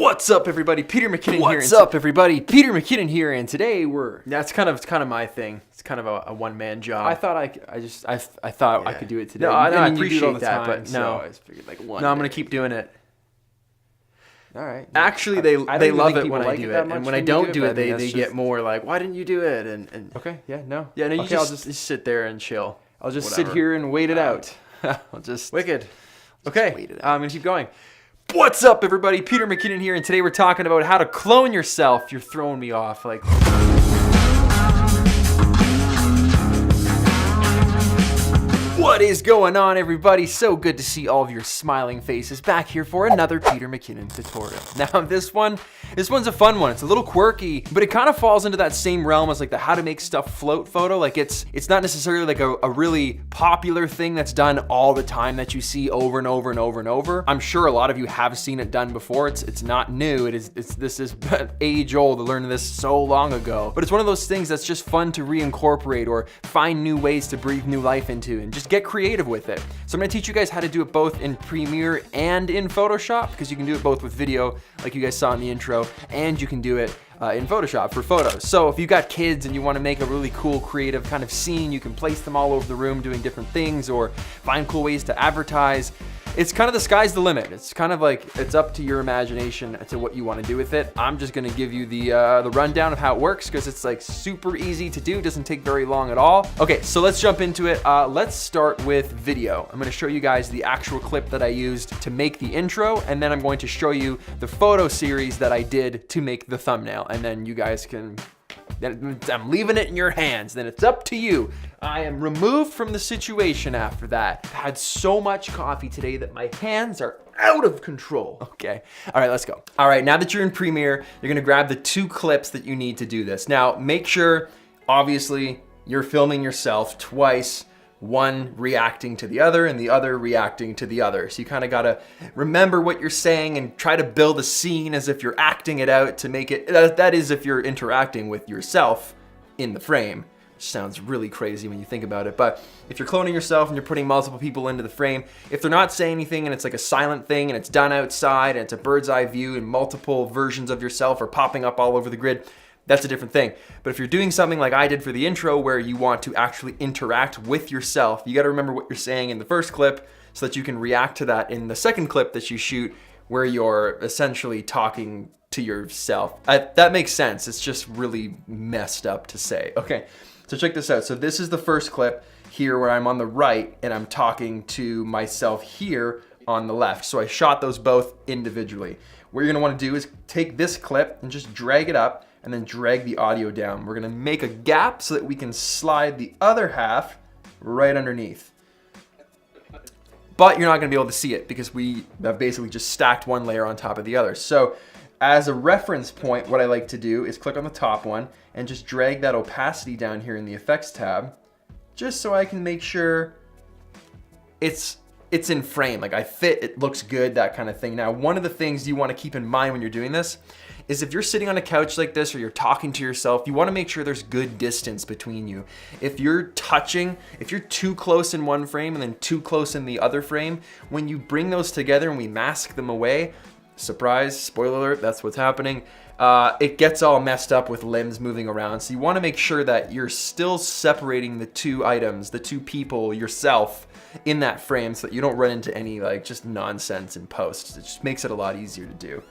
What's up, everybody? Peter McKinnon here. What's up, everybody? Peter McKinnon here, and today That's kind of my thing. It's kind of a one-man job. I thought I thought I could do it today. No, I mean, appreciate you do it all the that, time, but so no. I just figured like one. No, I'm gonna day. keep doing it. All right. Actually, I they don't even love think it people when I like do that it, much and when I you don't do but it, I mean, they that's get just- more like, "Why didn't you do it?" And Okay. Yeah. No. yeah, no, you Okay, just sit there and chill. I'll just Whatever. sit here and wait it out. I'll just Wicked. Okay, wait it out. I'm gonna keep going. What's up, everybody? Peter McKinnon here, and today we're talking about how to clone yourself. You're throwing me off, like. What is going on, everybody? So good to see all of your smiling faces back here for another Peter McKinnon tutorial. Now, this one's a fun one. It's a little quirky, but it kind of falls into that same realm as like the how to make stuff float photo. Like it's not necessarily like a really popular thing that's done all the time that you see over and over and over and over. I'm sure a lot of you have seen it done before. It's not new. This is age old. I learned this so long ago, but it's one of those things that's just fun to reincorporate or find new ways to breathe new life into and just get creative with it. So I'm gonna teach you guys how to do it both in Premiere and in Photoshop, because you can do it both with video like you guys saw in the intro, and you can do it in Photoshop for photos. So if you got kids and you want to make a really cool creative kind of scene, you can place them all over the room doing different things or find cool ways to advertise. It's kind of the sky's the limit. It's kind of like it's up to your imagination to what you want to do with it. I'm just gonna give you the rundown of how it works because it's like super easy to do. It doesn't take very long at all. Okay, so let's jump into it. Let's start with video. I'm gonna show you guys the actual clip that I used to make the intro, and then I'm going to show you the photo series that I did to make the thumbnail, and then you guys can. I'm leaving it in your hands. Then it's up to you. I am removed from the situation after that. I've had so much coffee today that my hands are out of control. Okay. All right, let's go. All right, now that you're in Premiere, you're gonna grab the 2 clips that you need to do this. Now, make sure, obviously, you're filming yourself twice. One reacting to the other and the other reacting to the other. So you kind of gotta remember what you're saying and try to build a scene as if you're acting it out to make it, that is if you're interacting with yourself in the frame. Which sounds really crazy when you think about it, but if you're cloning yourself and you're putting multiple people into the frame, if they're not saying anything and it's like a silent thing and it's done outside and it's a bird's eye view and multiple versions of yourself are popping up all over the grid, that's a different thing. But if you're doing something like I did for the intro where you want to actually interact with yourself, you gotta remember what you're saying in the first clip so that you can react to that in the second clip that you shoot where you're essentially talking to yourself. That makes sense. It's just really messed up to say. Okay, so check this out. So this is the first clip here where I'm on the right and I'm talking to myself here on the left. So I shot those both individually. What you're gonna wanna do is take this clip and just drag it up and then drag the audio down. We're gonna make a gap so that we can slide the other half right underneath. But you're not gonna be able to see it because we have basically just stacked one layer on top of the other. So as a reference point, what I like to do is click on the top one and just drag that opacity down here in the effects tab, just so I can make sure it's in frame, like I fit, it looks good, that kind of thing. Now, one of the things you wanna keep in mind when you're doing this is if you're sitting on a couch like this or you're talking to yourself, you wanna make sure there's good distance between you. If you're too close in one frame and then too close in the other frame, when you bring those together and we mask them away, surprise, spoiler alert, that's what's happening, it gets all messed up with limbs moving around. So you wanna make sure that you're still separating the 2 items, the 2 people, yourself, in that frame so that you don't run into any like just nonsense in post. It just makes it a lot easier to do.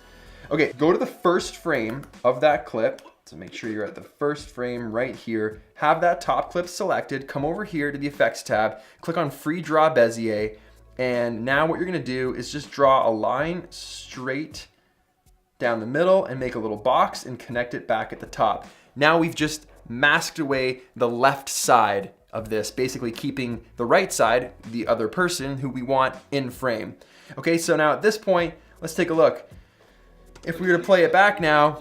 Okay, go to the first frame of that clip. So make sure you're at the first frame right here. Have that top clip selected. Come over here to the effects tab. Click on Free Draw Bezier. And now what you're gonna do is just draw a line straight down the middle and make a little box and connect it back at the top. Now we've just masked away the left side of this, basically keeping the right side, the other person who we want in frame. Okay, so now at this point, let's take a look. If we were to play it back now,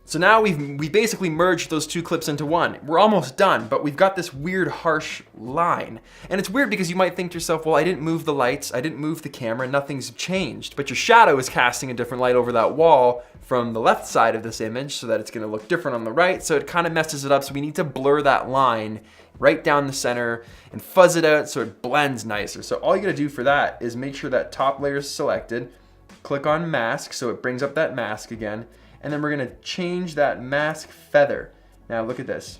so now we basically merged those 2 clips into one. We're almost done, but we've got this weird harsh line. And it's weird because you might think to yourself, well, I didn't move the lights, I didn't move the camera, nothing's changed. But your shadow is casting a different light over that wall from the left side of this image so that it's gonna look different on the right. So it kind of messes it up. So we need to blur that line right down the center and fuzz it out so it blends nicer. So all you gotta do for that is make sure that top layer is selected, click on mask so it brings up that mask again, and then we're gonna change that mask feather. Now look at this.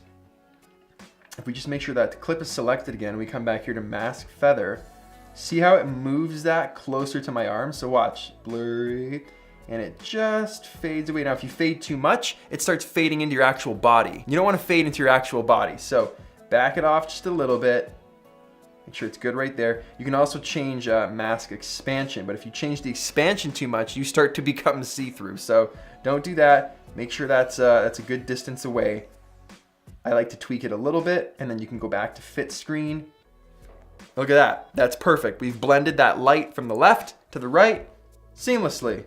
If we just make sure that the clip is selected again, we come back here to mask feather. See how it moves that closer to my arm? So watch, blurry, and it just fades away. Now if you fade too much, it starts fading into your actual body. You don't wanna fade into your actual body. So back it off just a little bit. Make sure it's good right there. You can also change mask expansion, but if you change the expansion too much, you start to become see-through. So don't do that. Make sure that's a good distance away. I like to tweak it a little bit, and then you can go back to fit screen. Look at that. That's perfect. We've blended that light from the left to the right seamlessly.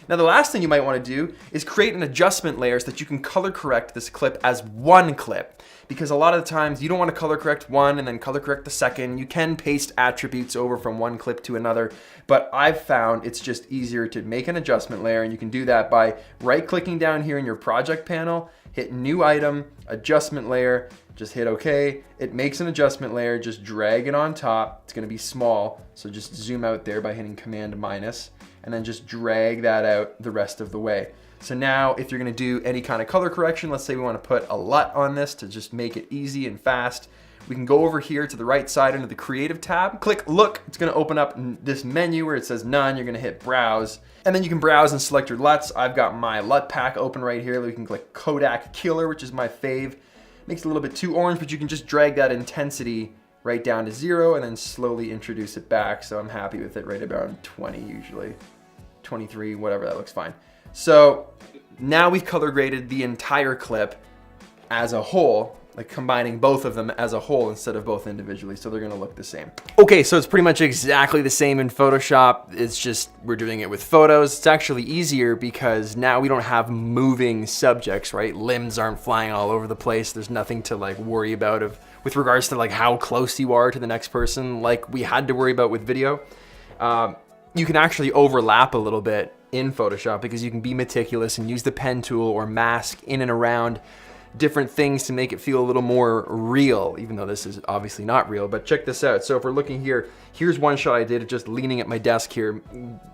Now the last thing you might want to do is create an adjustment layer so that you can color correct this clip as one clip. Because a lot of the times you don't want to color correct one and then color correct the second. You can paste attributes over from one clip to another, but I've found it's just easier to make an adjustment layer, and you can do that by right-clicking down here in your project panel, hit new item, adjustment layer, just hit OK. It makes an adjustment layer, just drag it on top. It's going to be small, so just zoom out there by hitting Command minus, and then just drag that out the rest of the way. So now if you're gonna do any kind of color correction, let's say we wanna put a LUT on this to just make it easy and fast, we can go over here to the right side under the Creative tab, click Look, it's gonna open up this menu where it says None, you're gonna hit Browse, and then you can browse and select your LUTs. I've got my LUT pack open right here. We can click Kodak Killer, which is my fave. Makes it a little bit too orange, but you can just drag that intensity right down to 0 and then slowly introduce it back. So I'm happy with it right around 20 usually, 23, whatever, that looks fine. So now we've color graded the entire clip as a whole, like combining both of them as a whole instead of both individually, so they're gonna look the same. Okay, so it's pretty much exactly the same in Photoshop. It's just we're doing it with photos. It's actually easier because now we don't have moving subjects, right? Limbs aren't flying all over the place. There's nothing to like worry about with regards to like how close you are to the next person, like we had to worry about with video. You can actually overlap a little bit in Photoshop because you can be meticulous and use the pen tool or mask in and around different things to make it feel a little more real, even though this is obviously not real. But check this out. So if we're looking here, here's one shot I did just leaning at my desk here,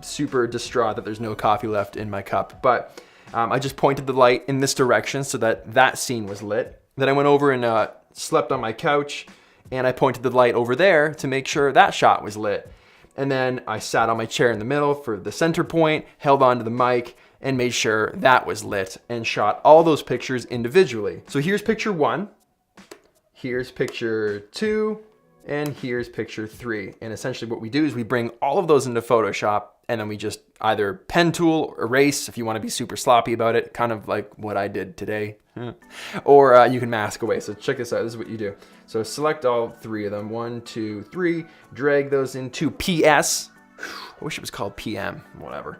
super distraught that there's no coffee left in my cup. But I just pointed the light in this direction so that that scene was lit. Then I went over and slept on my couch, and I pointed the light over there to make sure that shot was lit. And then I sat on my chair in the middle for the center point, held onto the mic, and made sure that was lit, and shot all those pictures individually. So here's picture 1, here's picture 2, and here's picture 3. And essentially what we do is we bring all of those into Photoshop, and then we just either pen tool, erase if you want to be super sloppy about it, kind of like what I did today, or you can mask away. So check this out, this is what you do. So select all 3 of them, 1, 2, 3, drag those into PS. I wish it was called PM, whatever.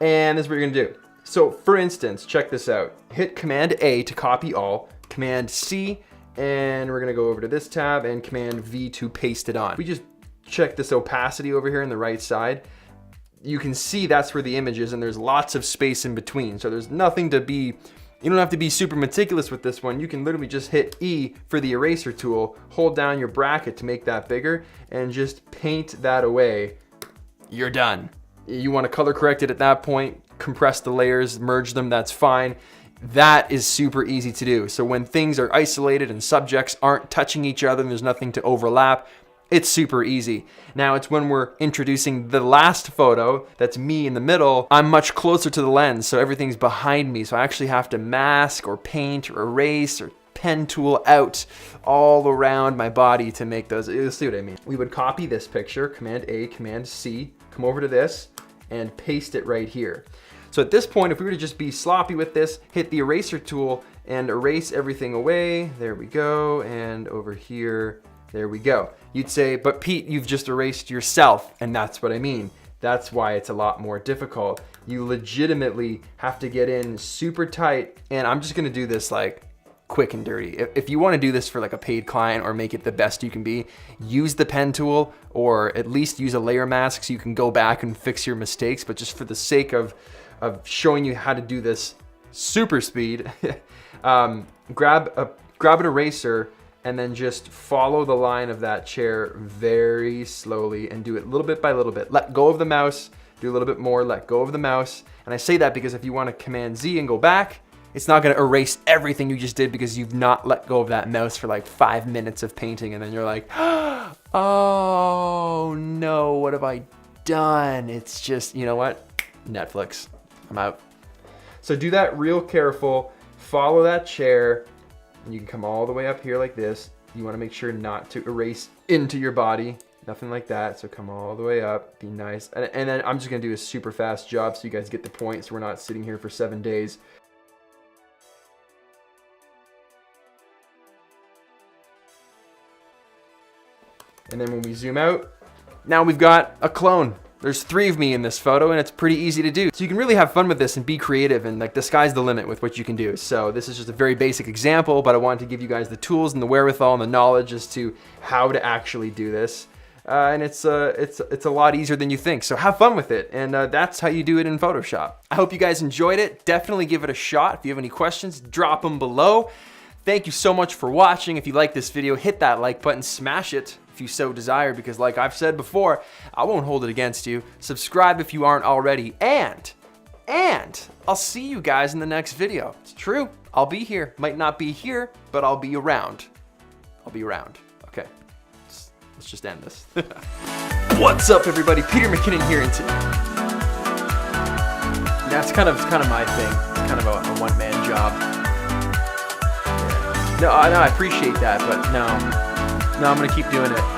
And this is what you're gonna do. So for instance, check this out. Hit Command A to copy all, Command C, and we're gonna go over to this tab, and Command V to paste it on. We just check this opacity over here on the right side. You can see that's where the image is, and there's lots of space in between. So there's nothing to be, you don't have to be super meticulous with this one. You can literally just hit E for the eraser tool, hold down your bracket to make that bigger, and just paint that away. You're done. You want to color correct it at that point, compress the layers, merge them, that's fine. That is super easy to do. So when things are isolated and subjects aren't touching each other and there's nothing to overlap, it's super easy. Now it's when we're introducing the last photo, that's me in the middle, I'm much closer to the lens, so everything's behind me. So I actually have to mask or paint or erase or pen tool out all around my body to make those. You'll see what I mean. We would copy this picture, Command A, Command C, come over to this, and paste it right here. So at this point, if we were to just be sloppy with this, hit the eraser tool and erase everything away. There we go, and over here, there we go. You'd say, but Pete, you've just erased yourself, and that's what I mean. That's why it's a lot more difficult. You legitimately have to get in super tight, and I'm just gonna do this like quick and dirty. If you want to do this for like a paid client or make it the best you can be, use the pen tool or at least use a layer mask so you can go back and fix your mistakes. But just for the sake of showing you how to do this super speed, grab an eraser and then just follow the line of that chair very slowly and do it little bit by little bit. Let go of the mouse, do a little bit more, let go of the mouse. And I say that because if you want to Command Z and go back, it's not going to erase everything you just did because you've not let go of that mouse for like 5 minutes of painting. And then you're like, oh no, what have I done? It's just, you know what? Netflix, I'm out. So do that real careful, follow that chair, and you can come all the way up here like this. You want to make sure not to erase into your body, nothing like that. So come all the way up, be nice. And then I'm just gonna do a super fast job so you guys get the point, so we're not sitting here for 7 days. And then when we zoom out, now we've got a clone. There's 3 of me in this photo and it's pretty easy to do. So you can really have fun with this and be creative and like the sky's the limit with what you can do. So this is just a very basic example, but I wanted to give you guys the tools and the wherewithal and the knowledge as to how to actually do this. And it's a lot easier than you think. So have fun with it. And that's how you do it in Photoshop. I hope you guys enjoyed it. Definitely give it a shot. If you have any questions, drop them below. Thank you so much for watching. If you like this video, hit that like button, smash it if you so desire, because like I've said before, I won't hold it against you. Subscribe if you aren't already, and I'll see you guys in the next video. It's true, I'll be here. Might not be here, but I'll be around. I'll be around. Okay, let's just end this. What's up, everybody? Peter McKinnon here, and that's kind of my thing. It's kind of a one-man job. No, I appreciate that, but no, I'm gonna keep doing it.